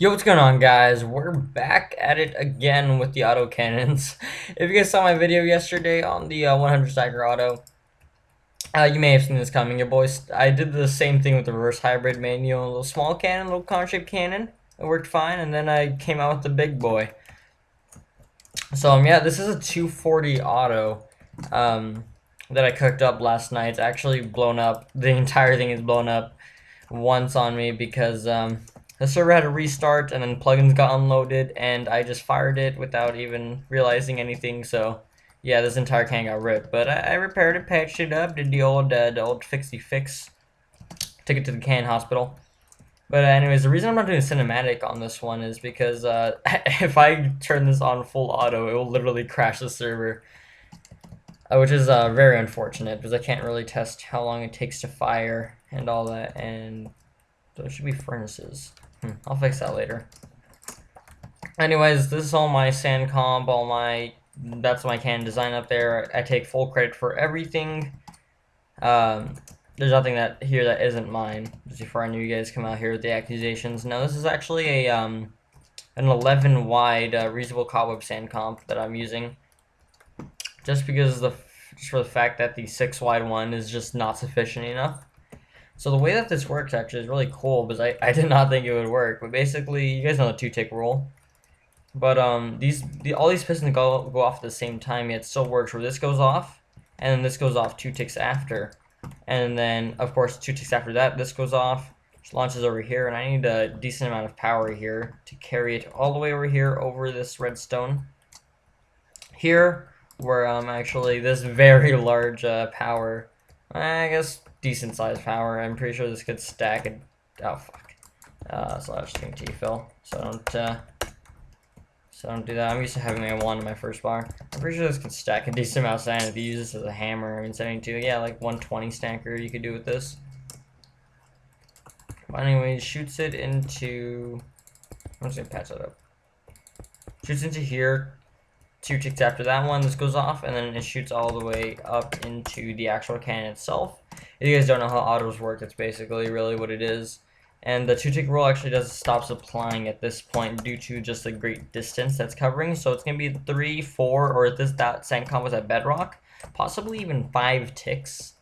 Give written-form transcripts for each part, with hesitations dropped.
Yo, what's going on, guys? We're back at it again with the auto cannons. If you guys saw my video yesterday on the 100 Stagger auto, you may have seen this coming. Your boys, I did the same thing with the reverse hybrid manual, a little small cannon, little cone-shaped cannon. It worked fine, and then I came out with the big boy. So yeah, this is a 240 auto that I cooked up last night. It's actually blown up. The entire thing is blown up once on me because the server had to restart and then plugins got unloaded and I just fired it without even realizing anything. So yeah, this entire can got ripped. But I repaired it, patched it up, did the old fixie fix, took it to the can hospital. But anyways, the reason I'm not doing cinematic on this one is because if I turn this on full auto, it will literally crash the server, which is very unfortunate because I can't really test how long it takes to fire and all that. And those should be furnaces. I'll fix that later. Anyways, this is all my sand comp, that's my can design up there. I take full credit for everything. There's nothing here that isn't mine. Just before I knew you guys come out here with the accusations. No, this is actually a an 11 wide reusable cobweb sand comp that I'm using. Just for the fact that the 6 wide one is just not sufficient enough. So the way that this works actually is really cool because I did not think it would work. But basically, you guys know the 2-tick rule. But all these pistons go off at the same time, yet it still works. Where this goes off, and then this goes off 2 ticks after, and then of course 2 ticks after that this goes off, which launches over here, and I need a decent amount of power here to carry it all the way over here over this redstone. Here, where actually this very large power, I guess decent sized power. I'm pretty sure this could stack it. Oh fuck. So I was thinking T-fill. So don't do that. I'm used to having a 1 in my first bar. I'm pretty sure this can stack a decent amount of sand if you use this as a hammer. I mean, 72, yeah, like 120 stacker you could do with this. But anyways, shoots it into... I'm just gonna patch that up. Shoots into here. 2 ticks after that one, this goes off, and then it shoots all the way up into the actual cannon itself. If you guys don't know how autos work, that's basically really what it is. And the 2-tick rule actually does stop applying at this point due to just the great distance that's covering. So it's going to be 3, 4, or that sand comp was at bedrock, possibly even 5 ticks.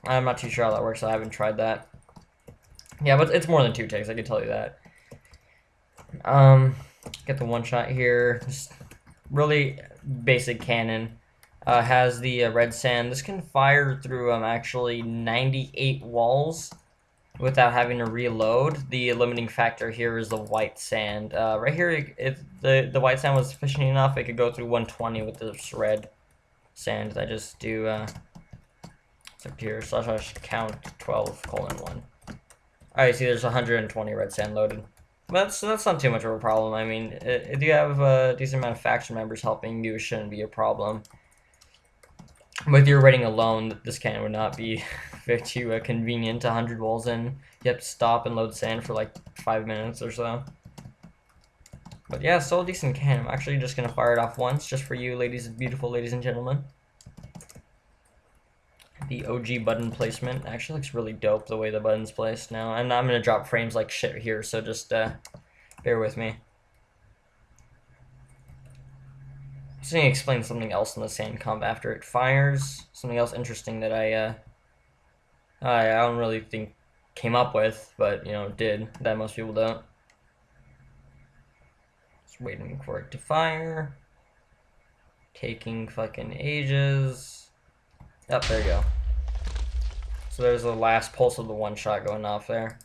I'm not too sure how that works, so I haven't tried that. Yeah, but it's more than 2 ticks, I can tell you that. Get the one shot here. Just really basic cannon. Has the red sand. This can fire through actually 98 walls without having to reload. The limiting factor here is the white sand. Right here, the white sand was sufficient enough. It could go through 120 with this red sand. I just do up here / count 12:1. Alright, see, there's 120 red sand loaded. But that's not too much of a problem. I mean, if you have a decent amount of faction members helping you, it shouldn't be a problem. With your rating alone, this cannon would not be too convenient. 100 walls in, you have to stop and load sand for like 5 minutes or so. But yeah, still a decent cannon. I'm actually just gonna fire it off once, just for you, beautiful ladies and gentlemen. The OG button placement actually looks really dope the way the button's placed now. And I'm gonna drop frames like shit here, so just bear with me. Just gonna explain something else in the sand comp after it fires. Something else interesting that I don't really think came up with, but you know, did, that most people don't. Just waiting for it to fire. Taking fucking ages. Up, there you go. So there's the last pulse of the one shot going off there.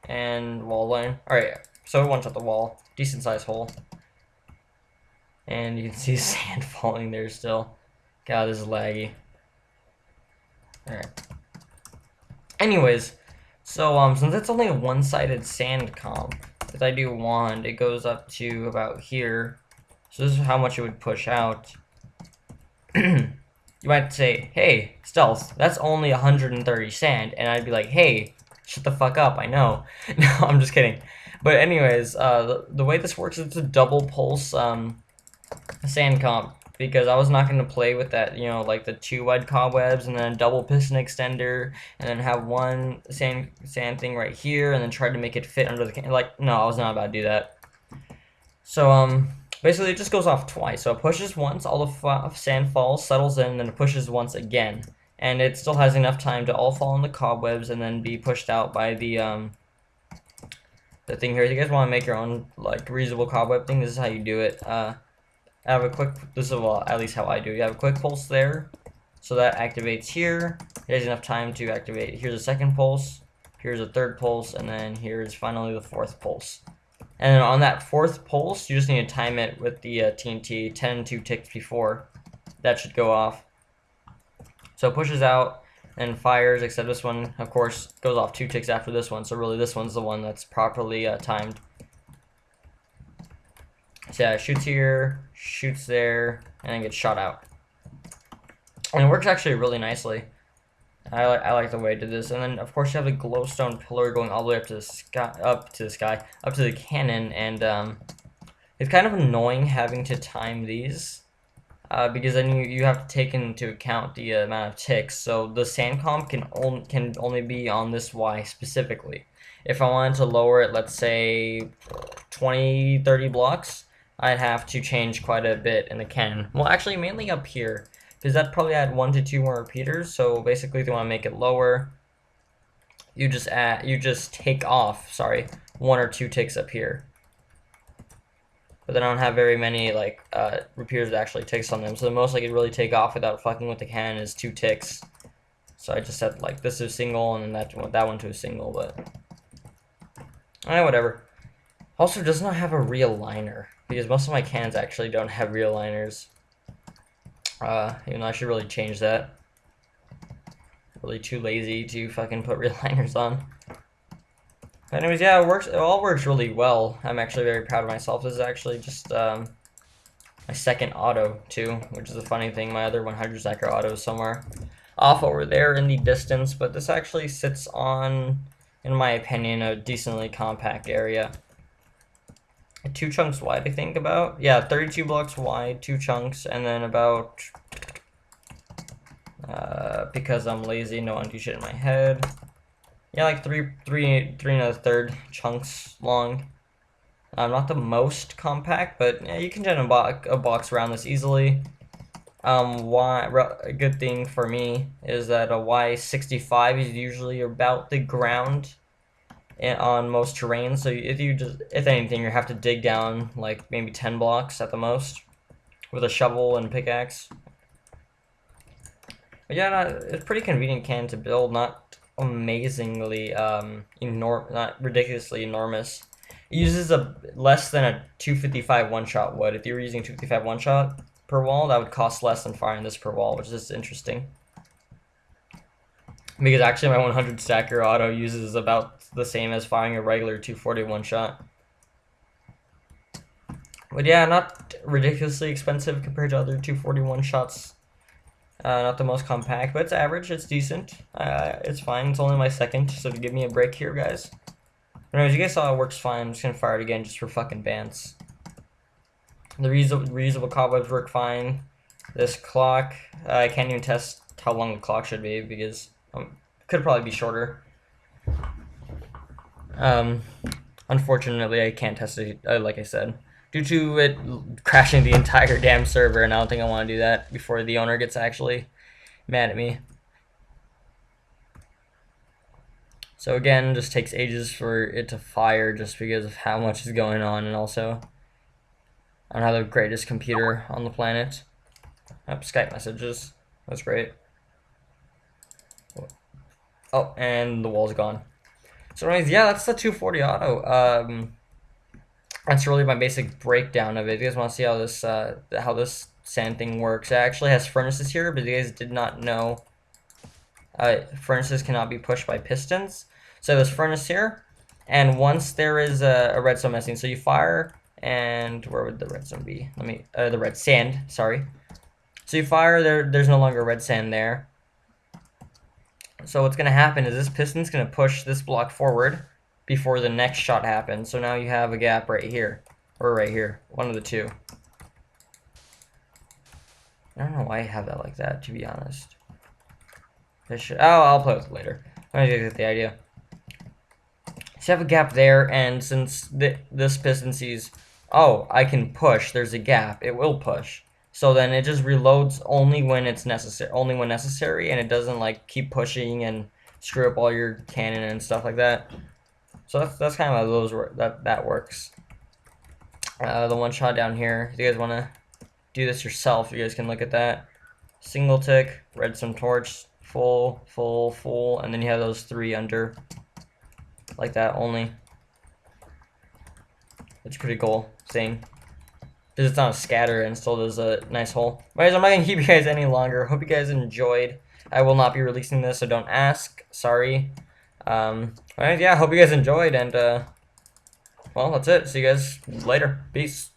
And wall line. Alright, so one shot the wall. Decent sized hole. And you can see sand falling there still. God, this is laggy. Alright. Anyways, so since it's only a one-sided sand comp, if I do wand, it goes up to about here. So this is how much it would push out. You might say, hey, Stealth, that's only 130 sand, and I'd be like, hey, shut the fuck up, I know. No, I'm just kidding. But anyways, the way this works is it's a double pulse sand comp. because I was not going to play with that, you know, like the 2 wide cobwebs and then a double piston extender and then have one sand thing right here and then try to make it fit under the can. Like, no, I was not about to do that. So, basically it just goes off twice. So it pushes once, all the sand falls, settles in, and then it pushes once again. And it still has enough time to all fall in the cobwebs and then be pushed out by the thing here. If you guys want to make your own, like, reusable cobweb thing, this is how you do it. I have a quick, this is, well, at least how I do it. You have a quick pulse there, so that activates here. It has enough time to activate. Here's a second pulse, here's a third pulse, and then here's finally the fourth pulse. And then on that fourth pulse, you just need to time it with the TNT 2 ticks before. That should go off. So it pushes out and fires, except this one, of course, goes off 2 ticks after this one. So really, this one's the one that's properly timed. So yeah, it shoots here, shoots there, and then gets shot out. And it works actually really nicely. I like the way it did this. And then of course you have the glowstone pillar going all the way up to the cannon, and it's kind of annoying having to time these. Because then you have to take into account the amount of ticks. So the sand comp can only be on this Y specifically. If I wanted to lower it, let's say 20-30 blocks, I'd have to change quite a bit in the cannon. Well, actually, mainly up here, because that probably add 1 to 2 more repeaters. So basically, if you want to make it lower, you just take off, sorry, 1 or 2 ticks up here. But then I don't have very many like repeaters that actually ticks on them. So the most I could really take off without fucking with the cannon is 2 ticks. So I just set like this to a single and then that one to a single, but whatever. Also does not have a real liner because most of my cannons actually don't have real liners. Even though I should really change that. Really too lazy to fucking put real liners on. But anyways, yeah, it works. It all works really well. I'm actually very proud of myself. This is actually just my second auto too, which is a funny thing. My other 100 stacker auto is somewhere off over there in the distance, but this actually sits on, in my opinion, a decently compact area. 2 chunks wide, I think, about. Yeah, 32 blocks wide, 2 chunks, and then about, because I'm lazy, no undue shit in my head. Yeah, like three and a third chunks long. Not the most compact, but yeah, you can get a box around this easily. A good thing for me is that a Y65 is usually about the ground on most terrains. So if anything, you have to dig down like maybe 10 blocks at the most with a shovel and pickaxe. But yeah, it's pretty convenient cannon to build. Not amazingly not ridiculously enormous. It uses less than a 255 one-shot would. If you were using 255 one-shot per wall, that would cost less than firing this per wall, which is interesting. Because actually my 100 stacker auto uses about the same as firing a regular 240 one-shot. But yeah, not ridiculously expensive compared to other 240 one-shots. Not the most compact, but it's average. It's decent. It's fine. It's only my second, so give me a break here, guys. But anyways, you guys saw it works fine. I'm just gonna fire it again just for fucking bands. The reusable cobwebs work fine. This clock, I can't even test how long the clock should be because it could probably be shorter. Unfortunately, I can't test it, like I said, due to it crashing the entire damn server, and I don't think I want to do that before the owner gets actually mad at me. So again, just takes ages for it to fire just because of how much is going on, and also I don't have the greatest computer on the planet. Skype messages. That's great. Oh, and the wall's gone. So anyways, yeah, that's the 240 auto. That's really my basic breakdown of it. If you guys want to see how this sand thing works, it actually has furnaces here, but you guys did not know furnaces cannot be pushed by pistons. So there's furnace here, and once there is a redstone missing, so you fire, and where would the redstone be? The red sand, sorry. So you fire, there's no longer red sand there. So what's going to happen is this piston's going to push this block forward before the next shot happens. So now you have a gap right here, or right here, one of the two. I don't know why I have that like that, to be honest. I'll play with it later. I just get the idea. So you have a gap there, and since this piston sees, oh, I can push, there's a gap, it will push. So then it just reloads only when it's necessary, and it doesn't like keep pushing and screw up all your cannon and stuff like that. So that's kind of how those work. That works. The one shot down here. If you guys want to do this yourself, you guys can look at that. Single tick, redstone torch, full, full, full, and then you have those 3 under, like that only. It's pretty cool seeing, because it's on a scatter and still does a nice hole. Anyways, I'm not gonna keep you guys any longer. Hope you guys enjoyed. I will not be releasing this, so don't ask. Sorry. Alright, yeah, hope you guys enjoyed, and well, that's it. See you guys later. Peace.